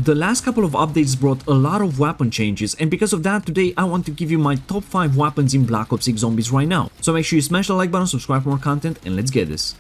The last couple of updates brought a lot of weapon changes, and because of that, today I want to give you my top 5 weapons in Black Ops 6 Zombies right now. So make sure you smash the like button, subscribe for more content, and let's get this.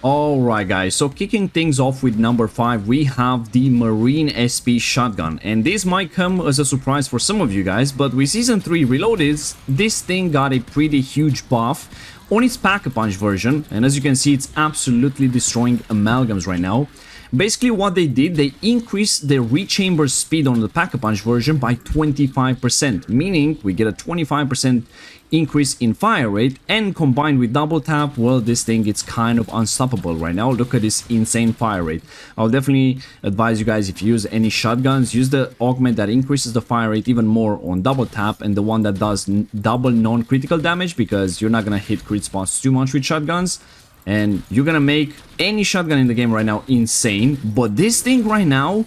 Alright guys, so kicking things off with number 5, we have the Marine SP shotgun, and this might come as a surprise for some of you guys, but with Season 3 Reloaded, this thing got a pretty huge buff on its Pack-a-Punch version, and as you can see, it's absolutely destroying amalgams right now. Basically what they did, they increased the rechamber speed on the Pack-a-Punch version by 25%, meaning we get a 25% increase in fire rate, and combined with double tap, well, this thing is kind of unstoppable right now. Look at this insane fire rate. I'll definitely advise you guys, if you use any shotguns, use the augment that increases the fire rate even more on double tap, and the one that does double non-critical damage, because you're not gonna hit crit spots too much with shotguns. And you're gonna make any shotgun in the game right now insane. But this thing right now,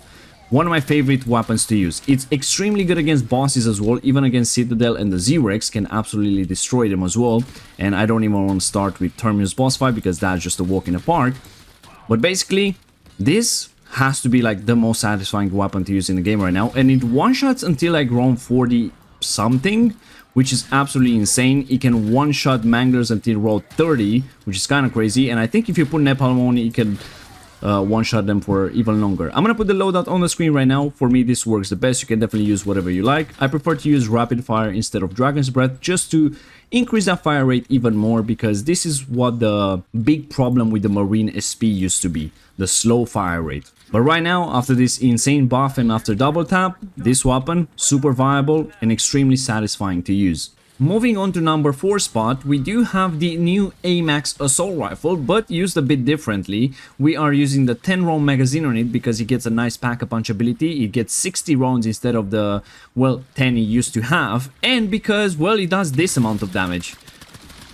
one of my favorite weapons to use. It's extremely good against bosses as well, even against Citadel, and the Z-Rex can absolutely destroy them as well. And I don't even want to start with Terminus boss fight because that's just a walk in the park. But basically, this has to be like the most satisfying weapon to use in the game right now. And it one-shots until like round 40 something, which is absolutely insane. It can one-shot manglers until round 30, which is kind of crazy. And I think if you put napalm on, it can one-shot them for even longer. I'm gonna put the loadout on the screen right now. For me, this works the best. You can definitely use whatever you like. I prefer to use rapid fire instead of dragon's breath, just to increase that fire rate even more, because this is what the big problem with the Marine SP used to be, the slow fire rate. But right now, after this insane buff and after double tap, this weapon, super viable and extremely satisfying to use. Moving on to number 4 spot, we do have the new AMAX assault rifle, but used a bit differently. We are using the 10 round magazine on it because it gets a nice pack-a-punch ability. It gets 60 rounds instead of the, well, 10 it used to have, and because, well, it does this amount of damage.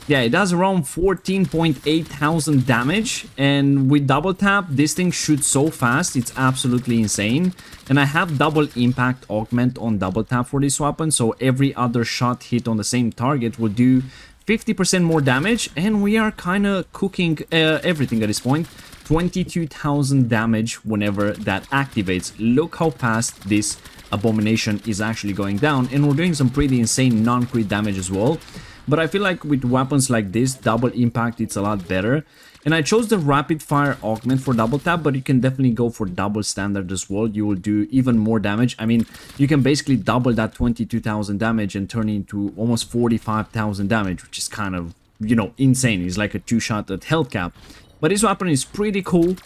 Yeah, it does around 14.8 thousand damage, and with double tap, this thing shoots so fast, it's absolutely insane. And I have double impact augment on double tap for this weapon, so every other shot hit on the same target will do 50% more damage, and we are kind of cooking everything at this point. 22,000 damage whenever that activates. Look how fast this abomination is actually going down, and we're doing some pretty insane non-crit damage as well. But I feel like with weapons like this, double impact, it's a lot better. And I chose the rapid fire augment for double tap, but you can definitely go for double standard as well. You will do even more damage. I mean, you can basically double that 22,000 damage and turn it into almost 45,000 damage, which is kind of, you know, insane. It's like a 2-shot at health cap. But this weapon is pretty cool.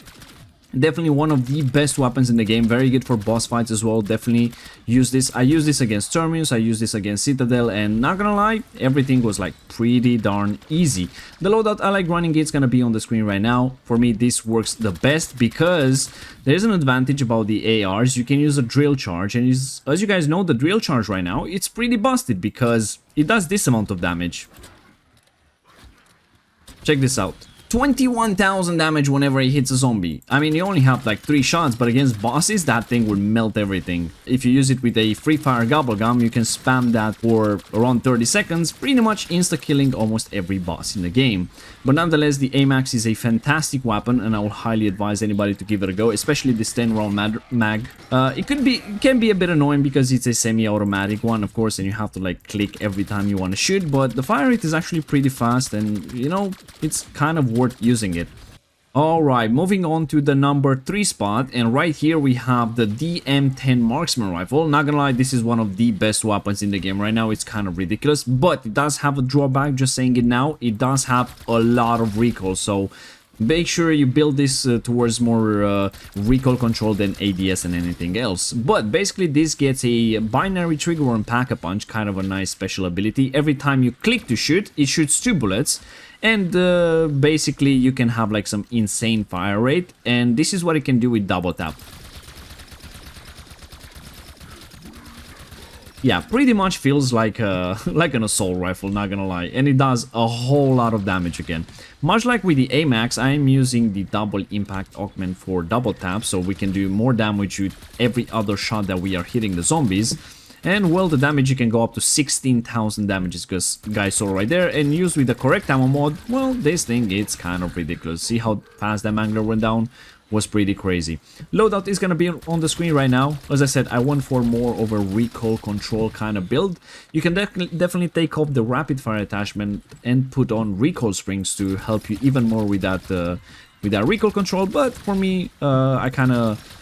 Definitely one of the best weapons in the game. Very good for boss fights as well. Definitely use this. I use this against Terminus, I use this against Citadel, and not gonna lie, everything was like pretty darn easy. The loadout I like running is gonna be on the screen right now. For me, this works the best because there's an advantage about the ARs. You can use a drill charge, and as you guys know, the drill charge right now, it's pretty busted because it does this amount of damage. Check this out. 21,000 damage whenever he hits a zombie. I mean, you only have like 3 shots, but against bosses, that thing will melt everything. If you use it with a free fire gobblegum, you can spam that for around 30 seconds, pretty much insta-killing almost every boss in the game. But nonetheless, the AMAX is a fantastic weapon, and I will highly advise anybody to give it a go, especially this 10 round mag. It can be a bit annoying because it's a semi-automatic one, of course, and you have to like click every time you want to shoot, but the fire rate is actually pretty fast, and you know, it's kind of worth using it. Alright, moving on to the number 3 spot, and right here we have the DM10 marksman rifle. Not gonna lie, this is one of the best weapons in the game right now. It's kind of ridiculous, but it does have a drawback, just saying it now. It does have a lot of recoil, so make sure you build this towards more recoil control than ADS and anything else. But basically this gets a binary trigger on pack-a-punch, kind of a nice special ability. Every time you click to shoot, it shoots 2 bullets. And basically you can have like some insane fire rate, and this is what it can do with double tap. Yeah, pretty much feels like like an assault rifle, not gonna lie, and it does a whole lot of damage again. Much like with the AMAX, I am using the double impact augment for double tap, so we can do more damage with every other shot that we are hitting the zombies. And well, the damage, you can go up to 16,000 damages, because guys saw right there, and used with the correct ammo mod, well, this thing, it's kind of ridiculous. See how fast that mangler went down? was pretty crazy. Loadout is gonna be on the screen right now. As I said, I went for more of a recoil control kind of build. You can definitely take off the rapid fire attachment and put on recoil springs to help you even more with that recoil control. But for me, I kind of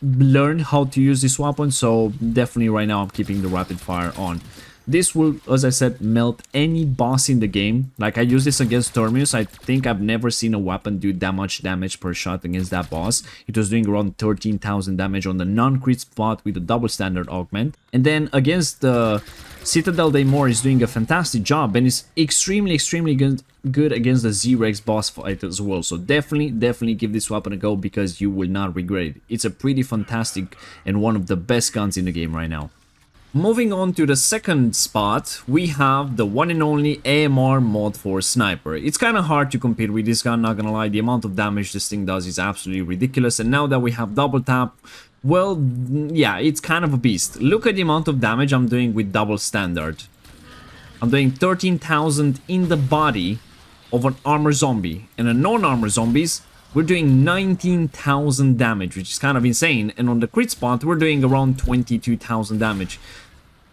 learned how to use this weapon, so definitely right now I'm keeping the rapid fire on. This will, as I said, melt any boss in the game. Like, I use this against Terminus. I think I've never seen a weapon do that much damage per shot against that boss. It was doing around 13,000 damage on the non-crit spot with a double standard augment. And then against the Citadel Daymore is doing a fantastic job, and is extremely good against the Z-Rex boss fight as well. So definitely give this weapon a go, because you will not regret it. It's a pretty fantastic and one of the best guns in the game right now. Moving on to the second spot, we have the one and only AMR Mod 4 Sniper. It's kind of hard to compete with this gun, not gonna lie. The amount of damage this thing does is absolutely ridiculous, and now that we have double tap, well, yeah, it's kind of a beast. Look at the amount of damage I'm doing with double standard. I'm doing 13,000 in the body of an armor zombie, and a non-armor zombies, we're doing 19,000 damage, which is kind of insane. And on the crit spot, we're doing around 22,000 damage.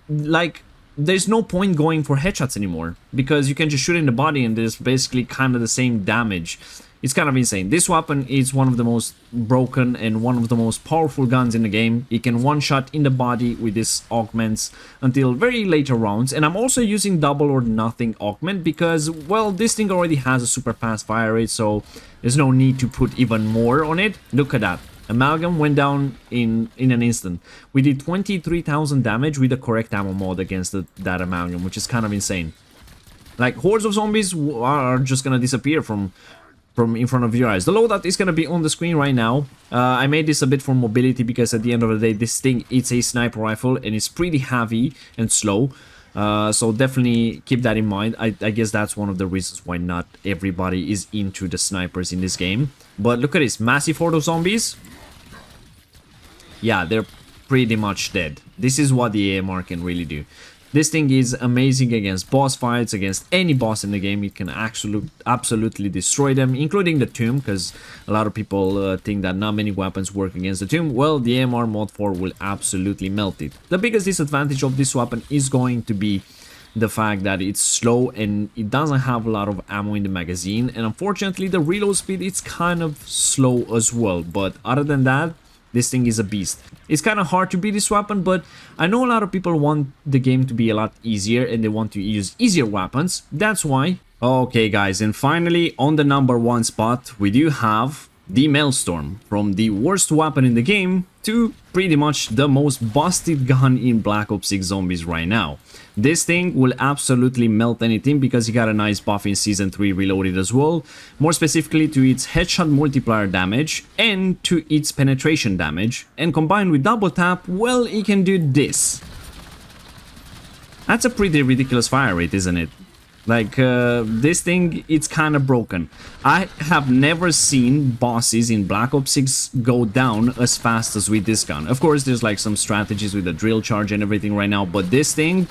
Like, there's no point going for headshots anymore, because you can just shoot in the body and there's basically kind of the same damage. It's kind of insane. This weapon is one of the most broken and one of the most powerful guns in the game. It can one-shot in the body with this augments until very later rounds. And I'm also using double or nothing augment because, well, this thing already has a super fast fire rate, so there's no need to put even more on it. Look at that. Amalgam went down in an instant. We did 23,000 damage with the correct ammo mod against that Amalgam, which is kind of insane. Like, hordes of zombies are just gonna disappear from in front of your eyes. The loadout is going to be on the screen right now. I made this a bit for mobility because at the end of the day, this thing, it's a sniper rifle and it's pretty heavy and slow. So definitely keep that in mind. I guess that's one of the reasons why not everybody is into the snipers in this game. But look at this, massive horde of zombies. Yeah, they're pretty much dead. This is what the AMR can really do. This thing is amazing against boss fights, against any boss in the game. It can absolutely destroy them, including the tomb, because a lot of people think that not many weapons work against the tomb. Well, the AMR Mod 4 will absolutely melt it. The biggest disadvantage of this weapon is going to be the fact that it's slow and it doesn't have a lot of ammo in the magazine, and unfortunately the reload speed is kind of slow as well. But other than that, this thing is a beast. It's kind of hard to beat this weapon, but I know a lot of people want the game to be a lot easier and they want to use easier weapons. That's why. Okay guys, and finally on the number one spot we do have the Maelstrom. From the worst weapon in the game to pretty much the most busted gun in Black Ops 6 Zombies right now. This thing will absolutely melt anything because you got a nice buff in Season 3 Reloaded as well. More specifically to its headshot multiplier damage and to its penetration damage. And combined with double tap, well, it can do this. That's a pretty ridiculous fire rate, isn't it? Like, this thing, it's kind of broken. I have never seen bosses in Black Ops 6 go down as fast as with this gun. Of course, there's like some strategies with the drill charge and everything right now, but this thing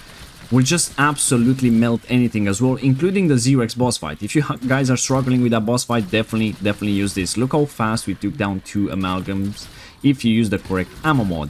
will just absolutely melt anything as well, including the Z-Rex boss fight. If you guys are struggling with that boss fight, definitely use this. Look how fast we took down 2 amalgams if you use the correct ammo mod.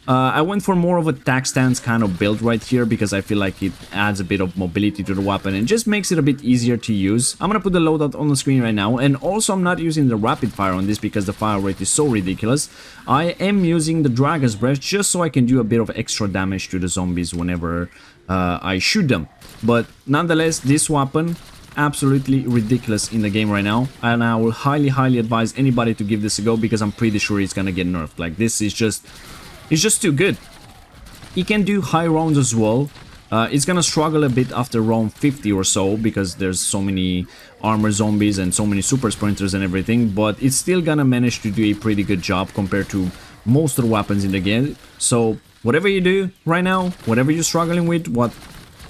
I went for more of a tac stance kind of build right here because I feel like it adds a bit of mobility to the weapon and just makes it a bit easier to use. I'm gonna put the loadout on the screen right now, and also I'm not using the rapid fire on this because the fire rate is so ridiculous. I am using the Dragon's Breath just so I can do a bit of extra damage to the zombies whenever I shoot them. But nonetheless, this weapon absolutely ridiculous in the game right now, and I will highly advise anybody to give this a go because I'm pretty sure it's gonna get nerfed. Like, this is just... it's just too good. It can do high rounds as well. It's gonna struggle a bit after round 50 or so because there's so many armor zombies and so many super sprinters and everything, but it's still gonna manage to do a pretty good job compared to most of the weapons in the game. So whatever you do right now, whatever you're struggling with, what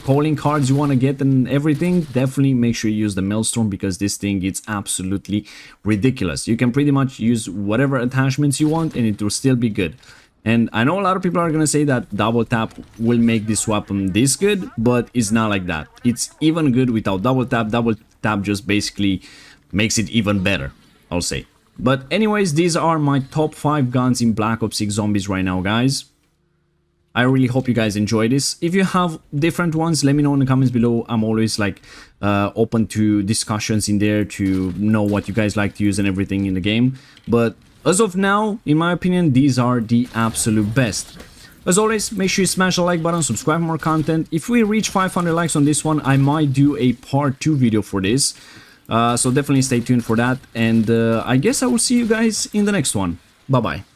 calling cards you want to get and everything, definitely make sure you use the Maelstrom because this thing is absolutely ridiculous. You can pretty much use whatever attachments you want and it will still be good. And I know a lot of people are going to say that double tap will make this weapon this good, but it's not like that. It's even good without double tap. Double tap just basically makes it even better, I'll say. But anyways, these are my top 5 guns in Black Ops 6 Zombies right now, guys. I really hope you guys enjoy this. If you have different ones, let me know in the comments below. I'm always like open to discussions in there to know what you guys like to use and everything in the game. But as of now, in my opinion, these are the absolute best. As always, make sure you smash the like button, subscribe for more content. If we reach 500 likes on this one, I might do a part 2 video for this. So definitely stay tuned for that. And I guess I will see you guys in the next one. Bye-bye.